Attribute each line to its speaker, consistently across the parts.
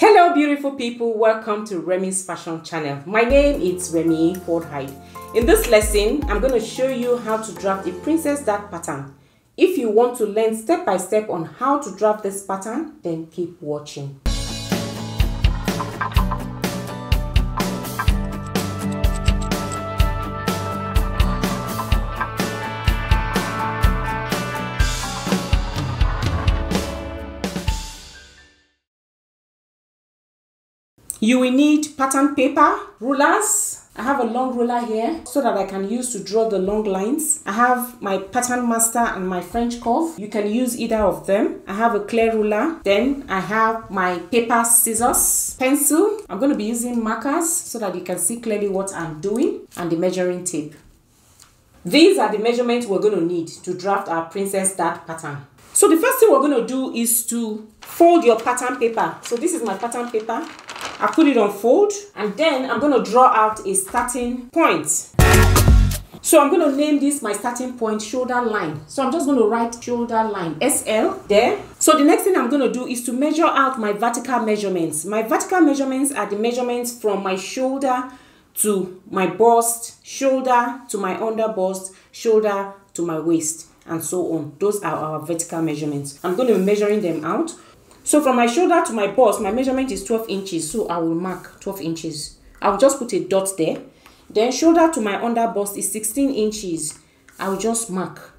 Speaker 1: Hello beautiful people, welcome to Remi's fashion channel. My name is Remi forde-hyde. In this lesson, I'm going to show you how to draft a princess dart pattern. If you want to learn step by step on how to draft this pattern, then keep watching. You will need pattern paper, rulers. I have a long ruler here so that I can use to draw the long lines. I have my pattern master and my French curve. You can use either of them. I have a clear ruler. Then I have my paper, scissors, pencil. I'm going to be using markers so that you can see clearly what I'm doing, and the measuring tape. These are the measurements we're going to need to draft our princess dart pattern. So the first thing we're going to do is to fold your pattern paper. So this is my pattern paper. I put it on fold, and then I'm going to draw out a starting point. So I'm going to name this my starting point shoulder line. So I'm just going to write shoulder line SL there. So the next thing I'm going to do is to measure out my vertical measurements. My vertical measurements are the measurements from my shoulder to my bust, shoulder to my under bust, shoulder to my waist, and so on. Those are our vertical measurements. I'm going to be measuring them out. So from my shoulder to my bust, my measurement is 12 inches. So I will mark 12 inches. I'll just put a dot there. Then shoulder to my under bust is 16 inches. I'll just mark.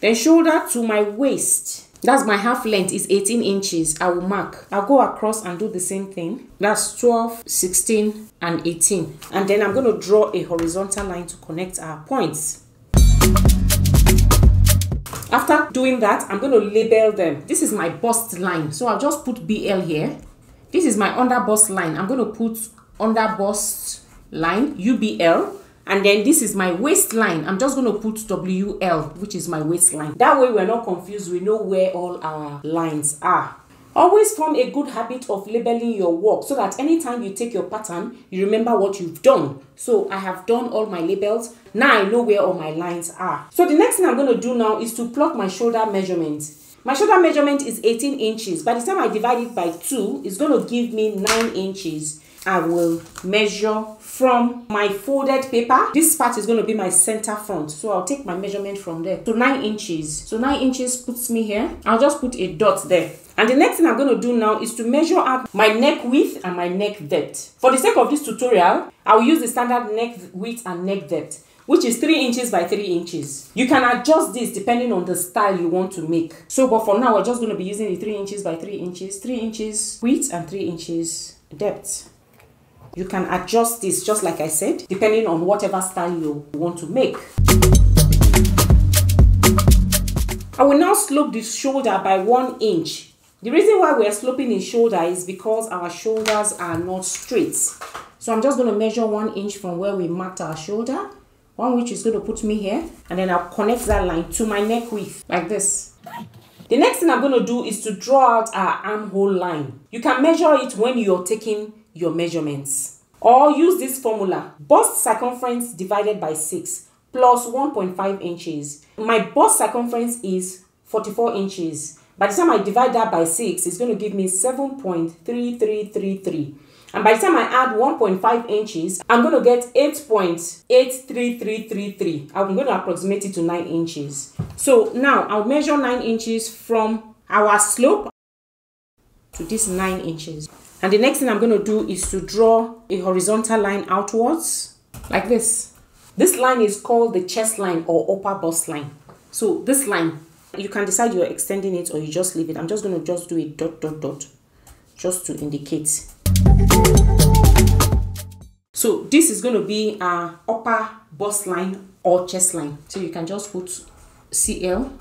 Speaker 1: Then shoulder to my waist, that's my half length, is 18 inches. I will mark. I'll go across and do the same thing. That's 12, 16, and 18. And then I'm going to draw a horizontal line to connect our points. After doing that, I'm going to label them. This is my bust line, so I'll just put BL here. This is my under bust line. I'm going to put under bust line, UBL. And then this is my waist line. I'm just going to put WL, which is my waistline. That way we're not confused. We know where all our lines are. Always form a good habit of labeling your work so that anytime you take your pattern, you remember what you've done. So I have done all my labels. Now I know where all my lines are. So the next thing I'm going to do now is to plot my shoulder measurement. My shoulder measurement is 18 inches. By the time I divide it by 2, it's going to give me 9 inches. I will measure from my folded paper. This part is going to be my center front. So I'll take my measurement from there. So 9 inches. So 9 inches puts me here. I'll just put a dot there. And the next thing I'm going to do now is to measure out my neck width and my neck depth. For the sake of this tutorial, I will use the standard neck width and neck depth, which is 3 inches by 3 inches. You can adjust this depending on the style you want to make. So, but for now, we're just going to be using the 3 inches by 3 inches, 3 inches width and 3 inches depth. You can adjust this, just like I said, depending on whatever style you want to make. I will now slope the shoulder by 1 inch. The reason why we are sloping in shoulder is because our shoulders are not straight. So I'm just going to measure 1 inch from where we marked our shoulder. 1 inch is going to put me here, and then I'll connect that line to my neck width like this. The next thing I'm going to do is to draw out our armhole line. You can measure it when you're taking your measurements, or use this formula: bust circumference divided by 6 plus 1.5 inches. My bust circumference is 44 inches. By the time I divide that by 6, it's going to give me 7.3333. And by the time I add 1.5 inches, I'm going to get 8.83333. I'm going to approximate it to 9 inches. So now I'll measure 9 inches from our slope to this 9 inches. And the next thing I'm going to do is to draw a horizontal line outwards like this. This line is called the chest line or upper bust line. So this line, you can decide you're extending it or you just leave it. I'm just going to just do a dot, dot, dot, just to indicate. So this is going to be our upper bust line or chest line. So you can just put CL,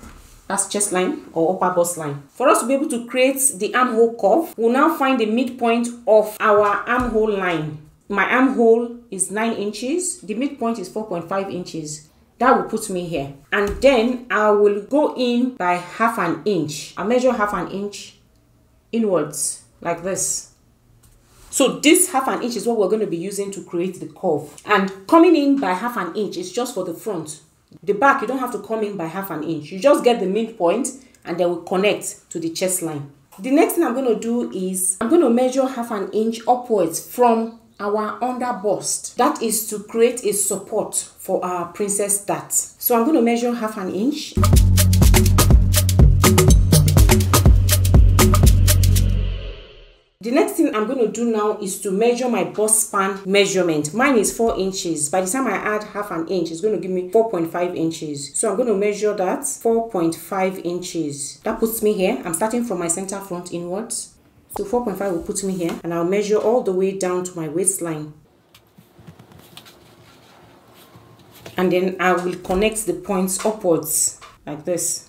Speaker 1: that's chest line or upper bust line. For us to be able to create the armhole curve, we'll now find the midpoint of our armhole line. My armhole is 9 inches. The midpoint is 4.5 inches. That will put me here. And then I will go in by half an inch. I'll measure half an inch inwards like this. So this half an inch is what we're going to be using to create the curve. And coming in by half an inch is just for the front. The back, you don't have to come in by half an inch. You just get the midpoint and then we connect to the chest line. The next thing I'm going to do is I'm going to measure half an inch upwards from our under bust. That is to create a support for our princess dart. So I'm going to measure half an inch. The next thing I'm going to do now is to measure my bust span measurement. Mine is 4 inches. By the time I add half an inch, it's going to give me 4.5 inches. So I'm going to measure that 4.5 inches. That puts me here. I'm starting from my center front inwards. So 4.5 will put me here, and I'll measure all the way down to my waistline. And then I will connect the points upwards like this.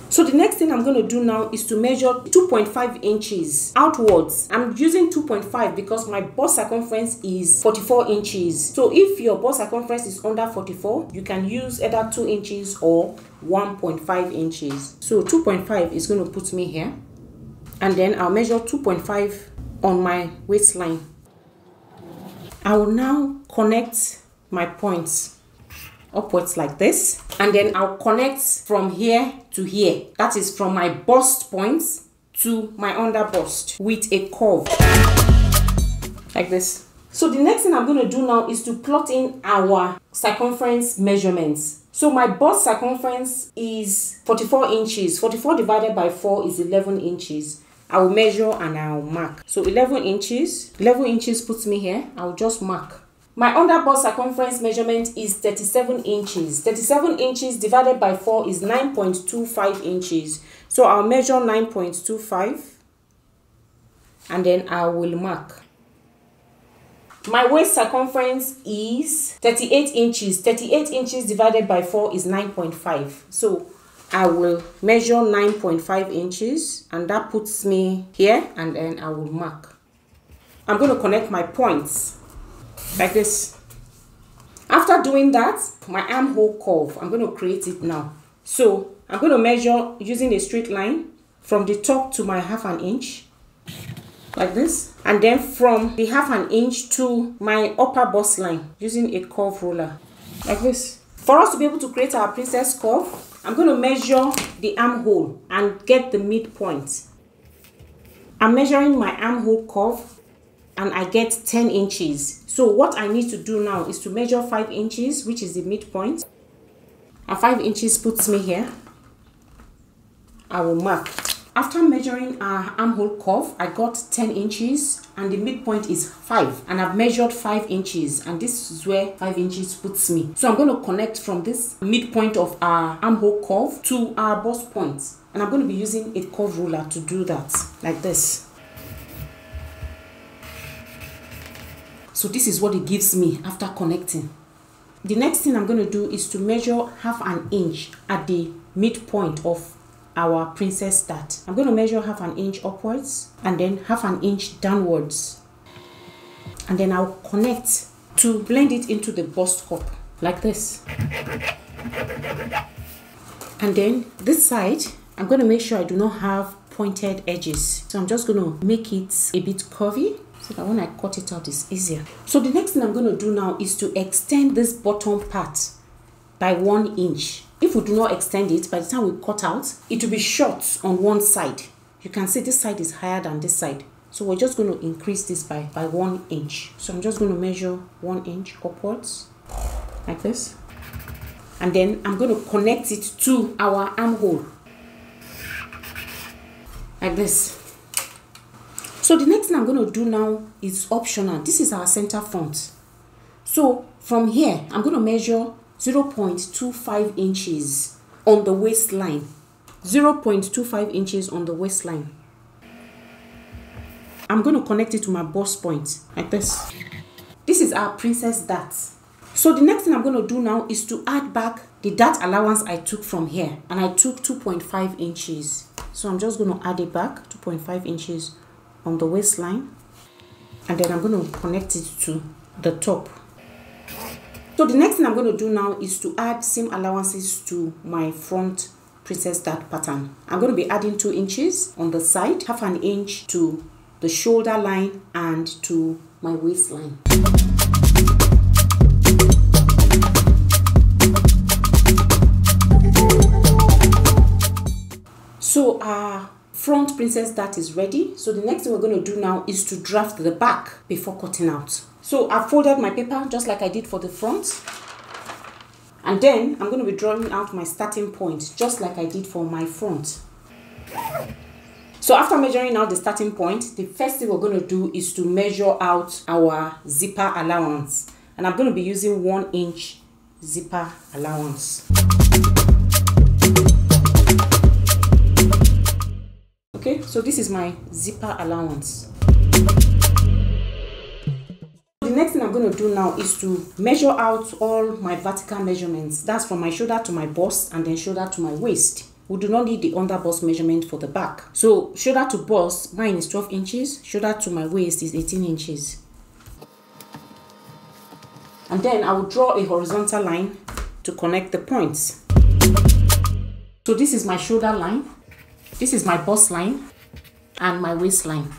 Speaker 1: So the next thing I'm going to do now is to measure 2.5 inches outwards. I'm using 2.5 because my bust circumference is 44 inches. So if your bust circumference is under 44, you can use either 2 inches or 1.5 inches. So 2.5 is going to put me here. And then I'll measure 2.5 on my waistline. I will now connect my points upwards like this, and then I'll connect from here to here. That is from my bust points to my under bust with a curve like this. So the next thing I'm going to do now is to plot in our circumference measurements. So my bust circumference is 44 inches. 44 divided by 4 is 11 inches. I will measure and I'll mark. So 11 inches. 11 inches puts me here. I'll just mark. My under bust circumference measurement is 37 inches. 37 inches divided by 4 is 9.25 inches. So I'll measure 9.25 and then I will mark. My waist circumference is 38 inches. 38 inches divided by 4 is 9.5. So I will measure 9.5 inches and that puts me here, and then I will mark. I'm going to connect my points like this. After doing that, my armhole curve, I'm going to create it now. So I'm going to measure using a straight line from the top to my half an inch like this, and then from the half an inch to my upper bust line using a curve ruler like this. For us to be able to create our princess curve, I'm going to measure the armhole and get the midpoint. I'm measuring my armhole curve and I get 10 inches. So what I need to do now is to measure 5 inches, which is the midpoint. And 5 inches puts me here. I will mark. After measuring our armhole curve, I got 10 inches and the midpoint is 5. And I've measured 5 inches, and this is where 5 inches puts me. So I'm going to connect from this midpoint of our armhole curve to our bust point. And I'm going to be using a curve ruler to do that, like this. So this is what it gives me after connecting. The next thing I'm going to do is to measure half an inch at the midpoint of our princess dart. I'm going to measure half an inch upwards and then half an inch downwards. And then I'll connect to blend it into the bust cup like this. And then this side, I'm going to make sure I do not have pointed edges. So I'm just going to make it a bit curvy, so that when I cut it out, it's easier. So the next thing I'm going to do now is to extend this bottom part by 1 inch. If we do not extend it, by the time we cut out, it will be short on one side. You can see this side is higher than this side. So we're just going to increase this by 1 inch. So I'm just going to measure 1 inch upwards, like this. And then I'm going to connect it to our armhole, like this. So the next thing I'm going to do now is optional. This is our center front. So from here, I'm going to measure 0.25 inches on the waistline. 0.25 inches on the waistline. I'm going to connect it to my bust point, like this. This is our princess dart. So the next thing I'm going to do now is to add back the dart allowance I took from here. And I took 2.5 inches. So I'm just going to add it back, 2.5 inches on the waistline, and then I'm going to connect it to the top. So the next thing I'm going to do now is to add seam allowances to my front princess dart pattern. I'm going to be adding 2 inches on the side, half an inch to the shoulder line and to my waistline. So our front princess dart is ready. So the next thing we're going to do now is to draft the back before cutting out. So I've folded my paper just like I did for the front. And then I'm going to be drawing out my starting point just like I did for my front. So after measuring out the starting point, the first thing we're going to do is to measure out our zipper allowance. And I'm going to be using 1 inch zipper allowance. Okay, so this is my zipper allowance. The next thing I'm going to do now is to measure out all my vertical measurements. That's from my shoulder to my bust and then shoulder to my waist. We do not need the under bust measurement for the back. So shoulder to bust, mine is 12 inches. Shoulder to my waist is 18 inches. And then I will draw a horizontal line to connect the points. So this is my shoulder line. This is my bust line and my waistline.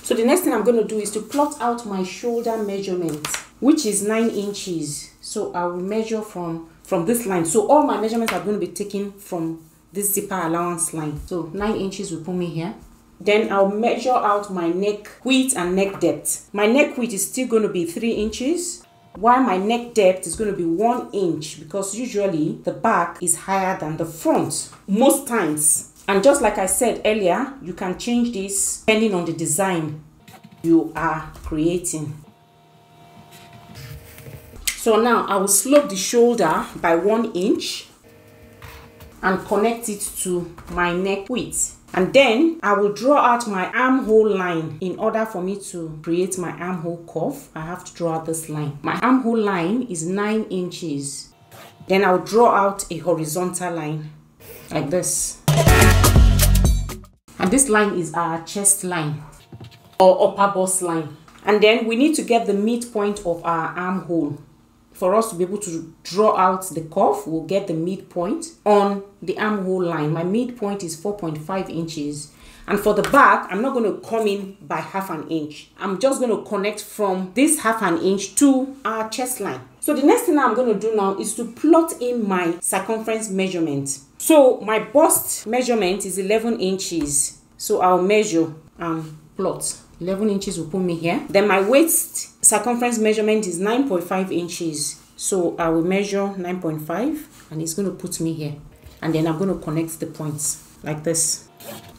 Speaker 1: So the next thing I'm going to do is to plot out my shoulder measurement, which is 9 inches. So I will measure from this line. So all my measurements are going to be taken from this zipper allowance line. So 9 inches will put me here. Then I'll measure out my neck width and neck depth. My neck width is still going to be 3 inches, while my neck depth is going to be 1 inch, because usually the back is higher than the front most times. And just like I said earlier, you can change this depending on the design you are creating. So now I will slope the shoulder by 1 inch and connect it to my neck width. And then I will draw out my armhole line. In order for me to create my armhole curve, I have to draw out this line. My armhole line is 9 inches. Then I'll draw out a horizontal line like this. And this line is our chest line or upper bust line. And then we need to get the midpoint of our armhole. For us to be able to draw out the curve, we'll get the midpoint on the armhole line. My midpoint is 4.5 inches. And for the back, I'm not going to come in by half an inch. I'm just going to connect from this half an inch to our chest line. So the next thing I'm going to do now is to plot in my circumference measurement. So my bust measurement is 11 inches. So I'll measure and plot. 11 inches will put me here. Then my waist circumference measurement is 9.5 inches. So I will measure 9.5 and it's going to put me here. And then I'm going to connect the points like this.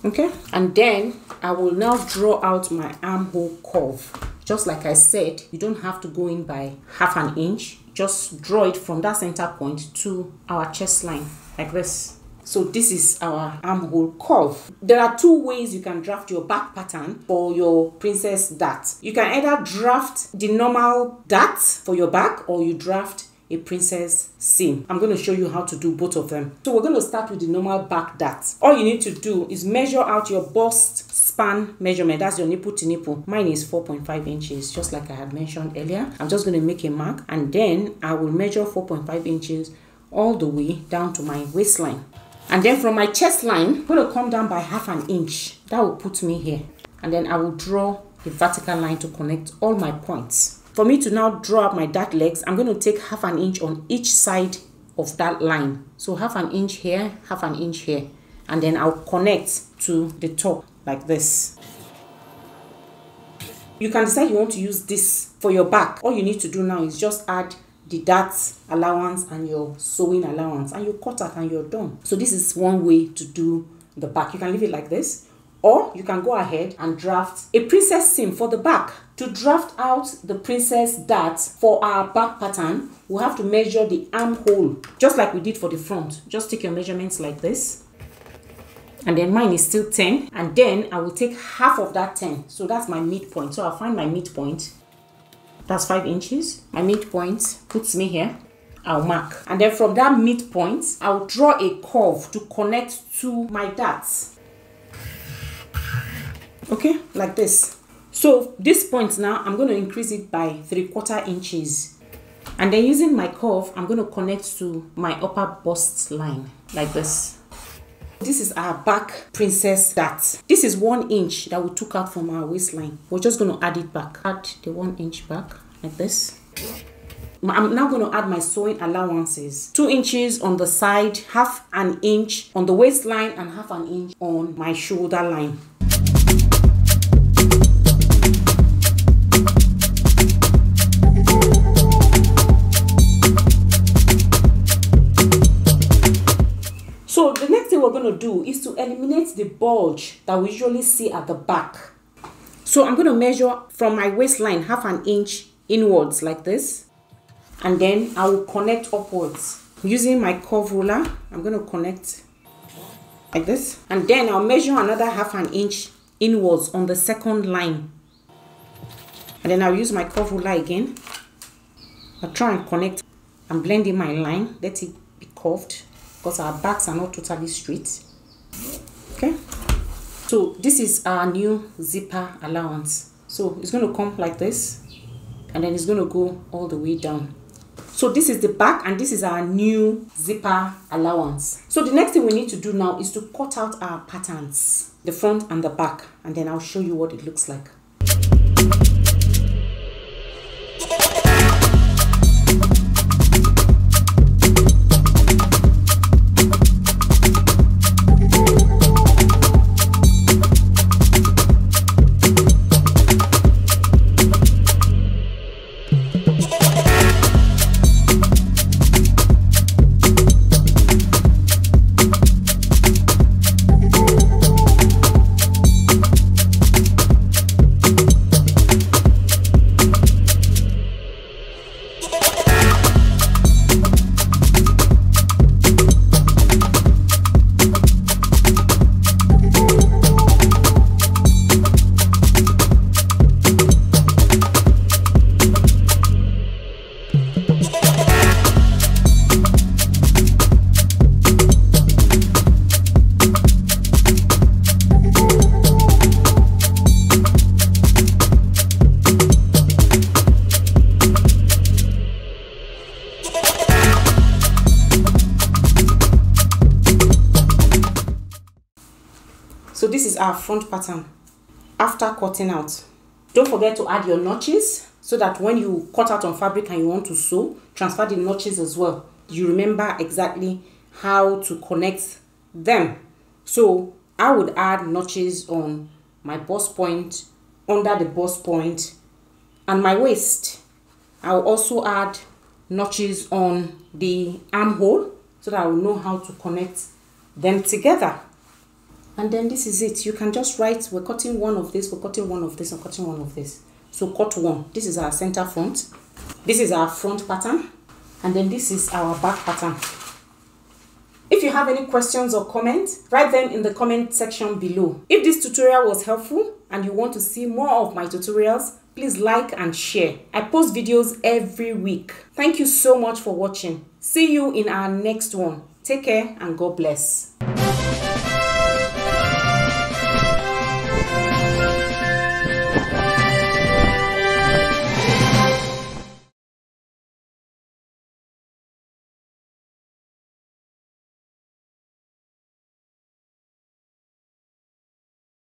Speaker 1: Okay. And then I will now draw out my armhole curve. Just like I said, you don't have to go in by half an inch. Just draw it from that center point to our chest line like this. So this is our armhole curve. There are 2 ways you can draft your back pattern for your princess dart. You can either draft the normal dart for your back or you draft a princess seam. I'm going to show you how to do both of them. So we're going to start with the normal back dart. All you need to do is measure out your bust span measurement. That's your nipple to nipple. Mine is 4.5 inches, just like I had mentioned earlier. I'm just going to make a mark and then I will measure 4.5 inches all the way down to my waistline. And then from my chest line, I'm going to come down by half an inch. That will put me here. And then I will draw a vertical line to connect all my points. For me to now draw up my dart legs, I'm going to take half an inch on each side of that line. So half an inch here, half an inch here. And then I'll connect to the top like this. You can decide you want to use this for your back. All you need to do now is just add the dart allowance and your sewing allowance and you cut out and you're done. So this is one way to do the back. You can leave it like this, or you can go ahead and draft a princess seam for the back. To draft out the princess dart for our back pattern, we'll have to measure the armhole just like we did for the front. Just take your measurements like this. And then mine is still 10, and then I will take half of that 10. So that's my midpoint. So I'll find my midpoint. That's 5 inches. My midpoint puts me here. I'll mark. And then from that midpoint, I'll draw a curve to connect to my darts. Okay, like this. So this point now, I'm going to increase it by 3/4 inches. And then using my curve, I'm going to connect to my upper bust line, like this. This is our back princess dart. This is 1 inch that we took out from our waistline. We're just going to add it back. Add the 1 inch back like this. I'm now going to add my sewing allowances. 2 inches on the side, half an inch on the waistline, and half an inch on my shoulder line. So the next thing we're going to do is to eliminate the bulge that we usually see at the back. So I'm going to measure from my waistline half an inch inwards like this, and then I will connect upwards. Using my curve ruler, I'm going to connect like this, and then I'll measure another half an inch inwards on the second line, and then I'll use my curve ruler again. I'll try and connect and blend in my line, let it be curved, because our backs are not totally straight. Okay, so this is our new zipper allowance. So it's going to come like this, and then it's going to go all the way down. So this is the back, and this is our new zipper allowance. So the next thing we need to do now is to cut out our patterns, the front and the back, and then I'll show you what it looks like. So this is our front pattern after cutting out. Don't forget to add your notches so that when you cut out on fabric and you want to sew, transfer the notches as well. You remember exactly how to connect them. So I would add notches on my bust point, under the bust point, and my waist. I'll also add notches on the armhole so that I will know how to connect them together. And then this is it. You can just write, we're cutting one of this, we're cutting one of this, and cutting one of this. So cut one. This is our center front. This is our front pattern. And then this is our back pattern. If you have any questions or comments, write them in the comment section below. If this tutorial was helpful and you want to see more of my tutorials, please like and share. I post videos every week. Thank you so much for watching. See you in our next one. Take care and God bless.